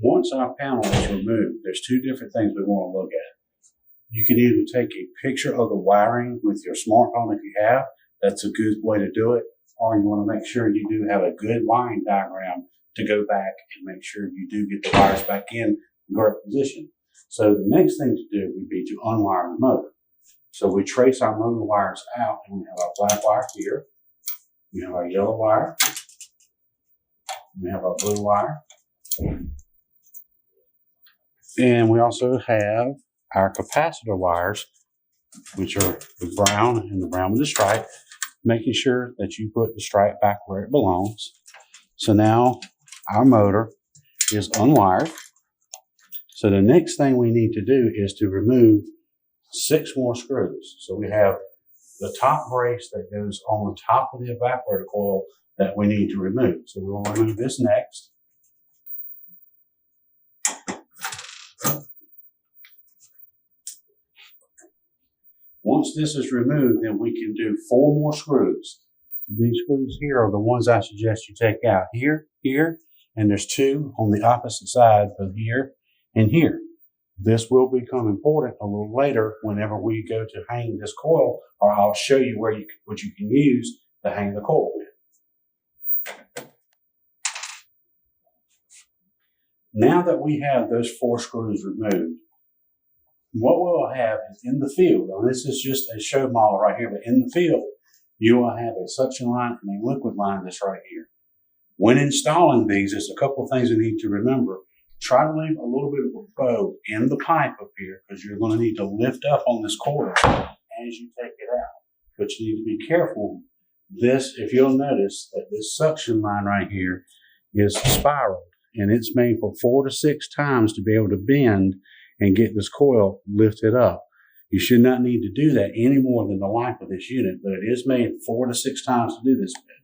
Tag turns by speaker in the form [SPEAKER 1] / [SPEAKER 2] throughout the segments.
[SPEAKER 1] Once our panel is removed, there's two different things we want to look at. You can either take a picture of the wiring with your smartphone if you have. That's a good way to do it. Or you want to make sure you do have a good wiring diagram to go back and make sure you do get the wires back in the correct position. So the next thing to do would be to unwire the motor. So we trace our motor wires out, and we have our black wire here. We have our yellow wire. We have our blue wire. And we also have our capacitor wires, which are the brown and the brown with the stripe, making sure that you put the stripe back where it belongs. So now our motor is unwired. So the next thing we need to do is to remove 6 more screws. So we have the top brace that goes on the top of the evaporator coil that we need to remove. So we will remove this next. Once this is removed, then we can do 4 more screws. These screws here are the ones I suggest you take out. Here, here, and there's 2 on the opposite side of here and here. This will become important a little later whenever we go to hang this coil, or I'll show you what you can use to hang the coil with. Now that we have those 4 screws removed, what we'll have is in the field, and this is just a show model right here, but in the field, you will have a suction line and a liquid line that's right here. When installing these, there's a couple of things we need to remember. Try to leave a little bit of a probe in the pipe up here, because you're going to need to lift up on this coil as you take it out. But you need to be careful. This, if you'll notice that this suction line right here is spiraled, and it's made for 4 to 6 times to be able to bend and get this coil lifted up. You should not need to do that any more than the life of this unit, but it is made 4 to 6 times to do this bit.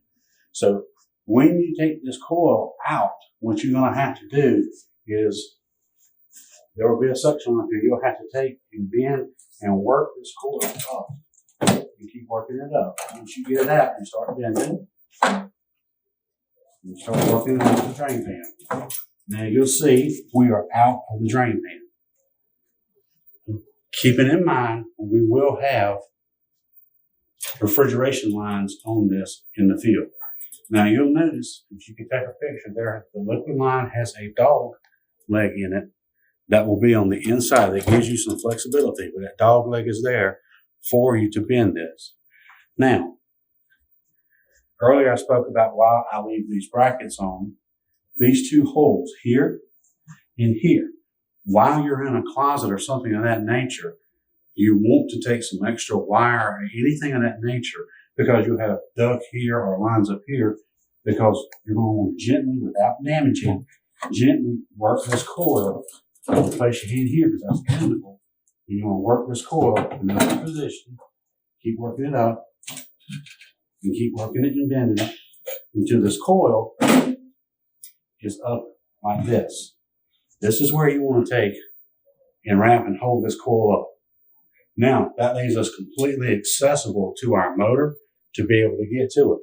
[SPEAKER 1] So when you take this coil out, what you're going to have to do is there will be a suction line here. You'll have to take and bend and work this coil up. You keep working it up. Once you get it out, you start bending. You start working it out the drain pan. Now you'll see we are out of the drain pan. Keeping in mind, we will have refrigeration lines on this in the field. Now you'll notice, if you can take a picture there, the liquid line has a dog leg in it that will be on the inside. That gives you some flexibility, but that dog leg is there for you to bend this. Now, earlier I spoke about why I leave these brackets on. These 2 holes here and here. While you're in a closet or something of that nature, you want to take some extra wire or anything of that nature, because you have duct here or lines up here, because you're going to want to gently, without damaging, gently work this coil. Don't place your hand here because that's bendable. You want to work this coil in this position. Keep working it up. And keep working it and bending it until this coil is up like this. This is where you want to take and wrap and hold this coil up. Now, that leaves us completely accessible to our motor to be able to get to it.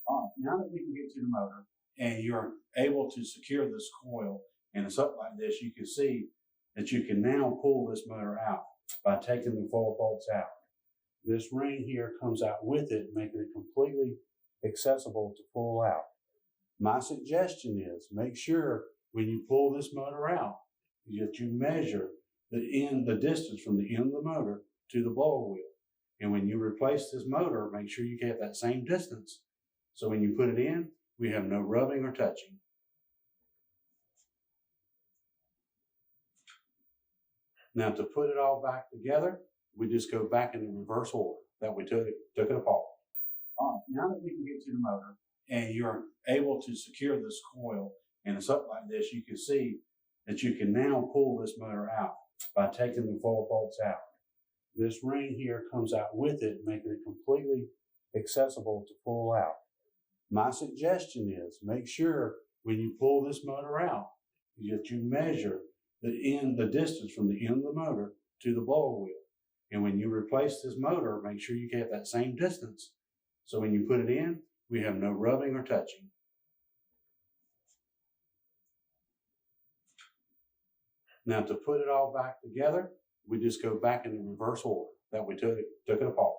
[SPEAKER 1] All right, now that we can get to the motor and you're able to secure this coil and it's up like this, you can see that you can now pull this motor out by taking the 4 bolts out. This ring here comes out with it, making it completely accessible to pull out. My suggestion is make sure when you pull this motor out that you measure the distance from the end of the motor to the blower wheel. And when you replace this motor, make sure you get that same distance. So when you put it in, we have no rubbing or touching. Now to put it all back together, we just go back in the reverse order that we took it apart. All right, now that we can get to the motor and you're able to secure this coil and it's up like this, you can see that you can now pull this motor out by taking the 4 bolts out. This ring here comes out with it, making it completely accessible to pull out. My suggestion is make sure when you pull this motor out that you measure the distance from the end of the motor to the blower wheel. And when you replace this motor, make sure you get that same distance. So when you put it in, we have no rubbing or touching. Now to put it all back together, we just go back in the reverse order that we took it apart.